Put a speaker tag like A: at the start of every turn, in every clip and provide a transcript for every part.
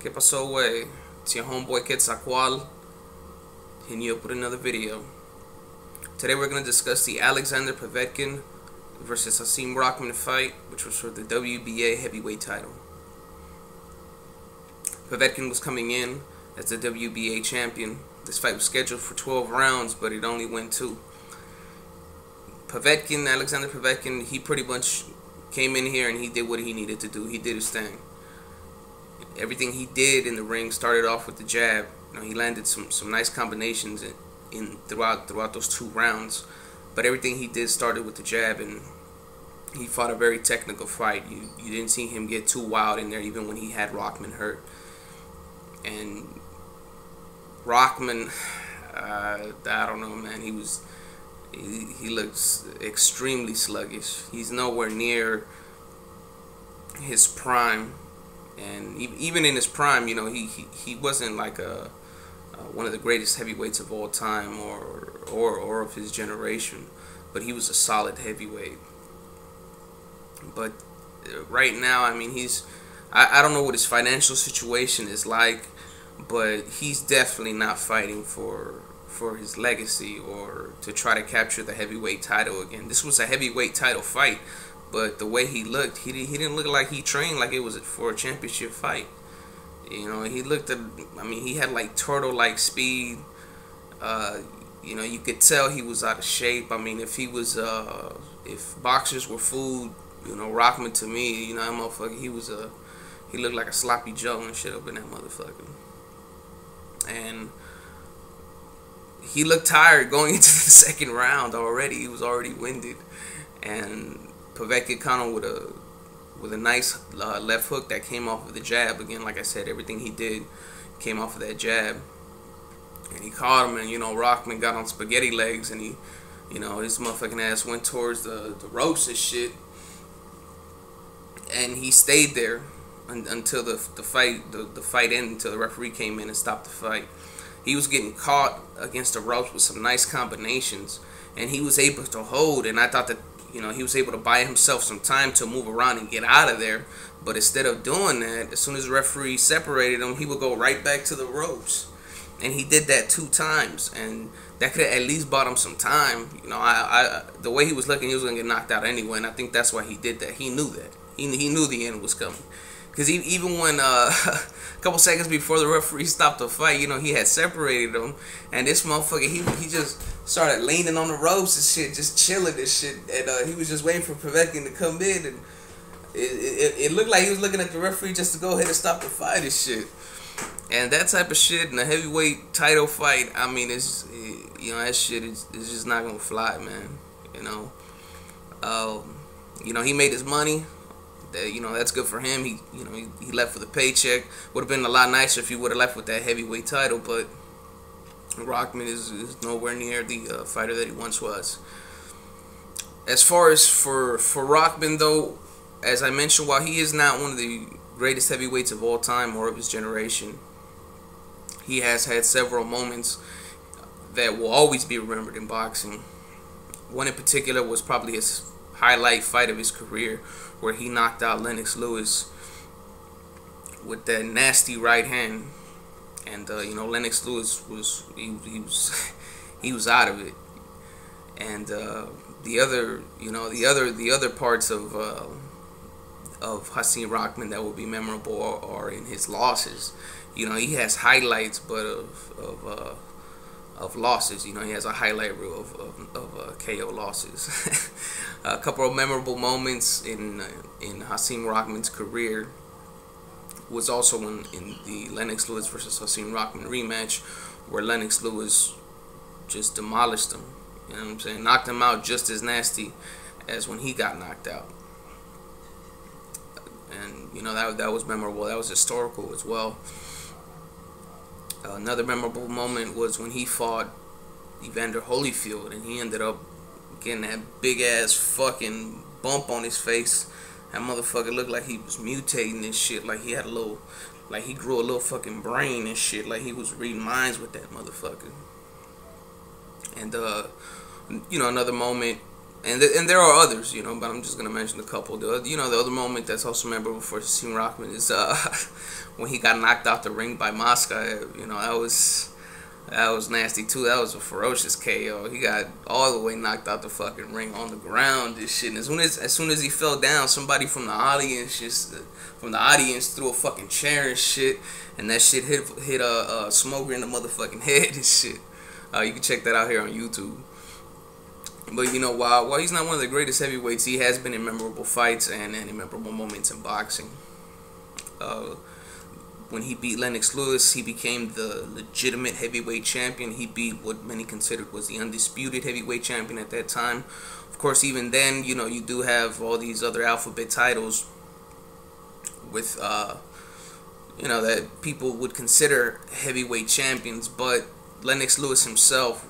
A: ¿Qué pasó, way? It's your homeboy Quetzalcoatl hitting you up with another video. Today we're going to discuss the Alexander Povetkin versus Hasim Rahman fight, which was for the WBA Heavyweight title. Povetkin was coming in as the WBA champion. This fight was scheduled for 12 rounds, but it only went 2. Alexander Povetkin, he pretty much came in here and he did what he needed to do. He did his thing. Everything he did in the ring started off with the jab. You know, he landed some nice combinations throughout those 2 rounds, but everything he did started with the jab, and he fought a very technical fight. You didn't see him get too wild in there, even when he had Rahman hurt. And Rahman, I don't know, man. He looks extremely sluggish. He's nowhere near his prime. And even in his prime, you know, he wasn't like one of the greatest heavyweights of all time or of his generation, but he was a solid heavyweight. But right now, I mean, I don't know what his financial situation is like, but he's definitely not fighting for his legacy or to try to capture the heavyweight title again. This was a heavyweight title fight, but the way he looked, he didn't look like he trained like it was for a championship fight. You know, I mean, he had like turtle-like speed. You know, you could tell he was out of shape. I mean, if boxers were food, you know, Rahman, to me, you know, that motherfucker, he looked like a sloppy Joe and shit up in that motherfucker. And he looked tired going into the second round already. He was already winded. And Povetkin caught him with a nice left hook that came off of the jab. Again, like I said, everything he did came off of that jab. And he caught him, and, you know, Rahman got on spaghetti legs, and you know, his motherfucking ass went towards the ropes and shit. And he stayed there until the fight ended, until the referee came in and stopped the fight. He was getting caught against the ropes with some nice combinations, and he was able to hold. And I thought that, you know, he was able to buy himself some time to move around and get out of there. But instead of doing that, as soon as the referee separated him, he would go right back to the ropes. And he did that 2 times, and that could have at least bought him some time. You know, the way he was looking, he was going to get knocked out anyway, and I think that's why he did that. He knew that. He knew the end was coming. Because even when a couple seconds before the referee stopped the fight, you know, he had separated him, and this motherfucker, he just started leaning on the ropes and shit, just chilling and shit, and he was just waiting for Povetkin to come in, and it looked like he was looking at the referee just to go ahead and stop the fight and shit. And that type of shit in a heavyweight title fight, I mean, you know, that shit is just not gonna fly, man. You know, he made his money. You know, that's good for him. He left for the paycheck. Would have been a lot nicer if he would have left with that heavyweight title, but Rahman is nowhere near the fighter that he once was. As far as for Rahman, though, as I mentioned, while he is not one of the greatest heavyweights of all time or of his generation, he has had several moments that will always be remembered in boxing. One in particular was probably his highlight fight of his career, where he knocked out Lennox Lewis with that nasty right hand. And you know, Lennox Lewis he was out of it. And the other parts of Hasim Rahman that will be memorable are in his losses. You know, he has highlights, but of losses. You know, he has a highlight reel of KO losses. A couple of memorable moments in Hasim Rahman's career was also in the Lennox Lewis versus Hasim Rahman rematch, where Lennox Lewis just demolished him. You know what I'm saying? Knocked him out just as nasty as when he got knocked out. And you know, that was memorable. That was historical as well. Another memorable moment was when he fought Evander Holyfield, and he ended up getting that big ass fucking bump on his face. That motherfucker looked like he was mutating and shit. Like he had like he grew a little fucking brain and shit. Like he was reading minds with that motherfucker. And you know, another moment And there are others, you know, but I'm just gonna mention a couple. The other moment that's also memorable for Hasim Rahman is when he got knocked out the ring by Mosca. You know, that was nasty too. That was a ferocious KO. He got all the way knocked out the fucking ring on the ground. This shit. And as soon as he fell down, somebody from the audience threw a fucking chair and shit, and that shit hit a Smoker in the motherfucking head and shit. You can check that out here on YouTube. But you know, while he's not one of the greatest heavyweights, he has been in memorable fights and in memorable moments in boxing. When he beat Lennox Lewis, he became the legitimate heavyweight champion. He beat what many considered was the undisputed heavyweight champion at that time. Of course, even then, you know, you do have all these other alphabet titles with, you know, that people would consider heavyweight champions. But Lennox Lewis himself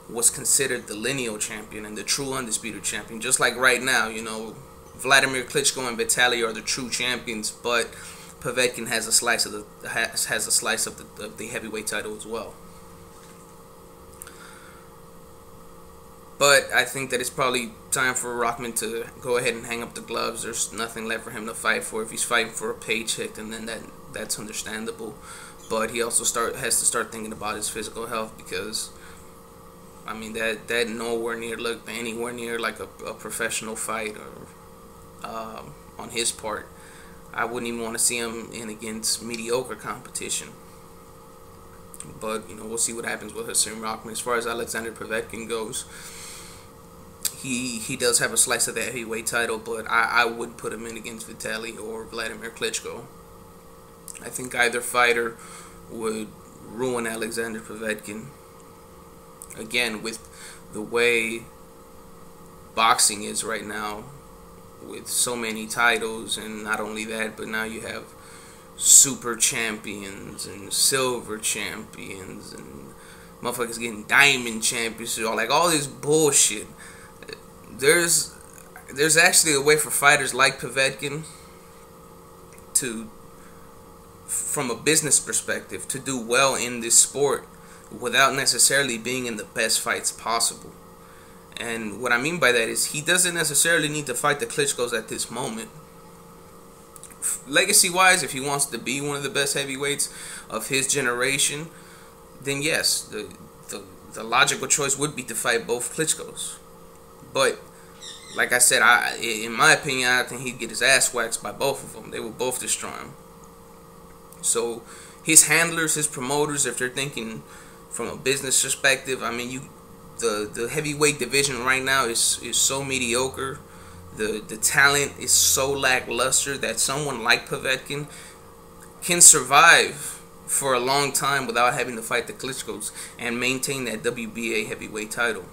A: was considered the lineal champion and the true undisputed champion. Just like right now, you know, Vladimir Klitschko and Vitaly are the true champions, but Povetkin has a slice of the heavyweight title as well. But I think that it's probably time for Rahman to go ahead and hang up the gloves. There's nothing left for him to fight for. If he's fighting for a paycheck, then that's understandable. But he also has to start thinking about his physical health, because I mean that nowhere near looked anywhere near like a professional fight or on his part. I wouldn't even want to see him in against mediocre competition. But you know, we'll see what happens with Hasim Rahman. As far as Alexander Povetkin goes, he does have a slice of that heavyweight title, but I wouldn't put him in against Vitaly or Vladimir Klitschko. I think either fighter would ruin Alexander Povetkin. Again, with the way boxing is right now, with so many titles, and not only that, but now you have super champions and silver champions and motherfuckers getting diamond champions, like all this bullshit. There's actually a way for fighters like Povetkin to, from a business perspective, to do well in this sport without necessarily being in the best fights possible. And what I mean by that is he doesn't necessarily need to fight the Klitschkos at this moment. Legacy-wise, if he wants to be one of the best heavyweights of his generation, then yes, the logical choice would be to fight both Klitschkos. But like I said, in my opinion, I think he'd get his ass waxed by both of them. They would both destroy him. So his handlers, his promoters, if they're thinking from a business perspective, I mean, the heavyweight division right now is so mediocre. The talent is so lackluster that someone like Povetkin can survive for a long time without having to fight the Klitschkos and maintain that WBA heavyweight title.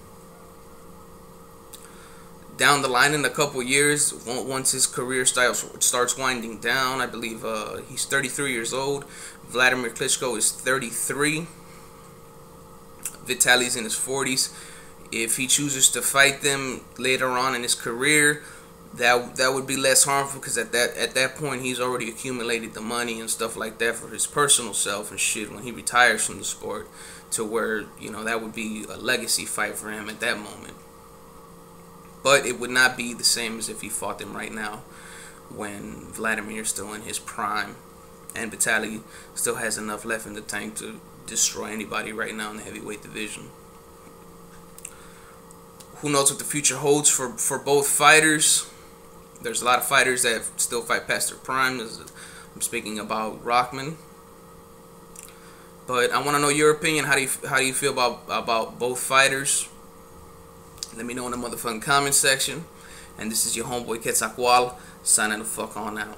A: Down the line in a couple years, once his career starts winding down, I believe he's 33 years old. Vladimir Klitschko is 33. Vitaly's in his 40s. If he chooses to fight them later on in his career, that would be less harmful, because at that point he's already accumulated the money and stuff like that for his personal self and shit when he retires from the sport, to where, you know, that would be a legacy fight for him at that moment. But it would not be the same as if he fought them right now, when Vladimir's still in his prime and Vitaly still has enough left in the tank to destroy anybody right now in the heavyweight division. Who knows what the future holds for both fighters? There's a lot of fighters that still fight past their prime. I'm speaking about Rahman. But I want to know your opinion. How do you feel about both fighters? Let me know in the motherfucking comment section. And this is your homeboy Quetzalcoatl signing the fuck on out.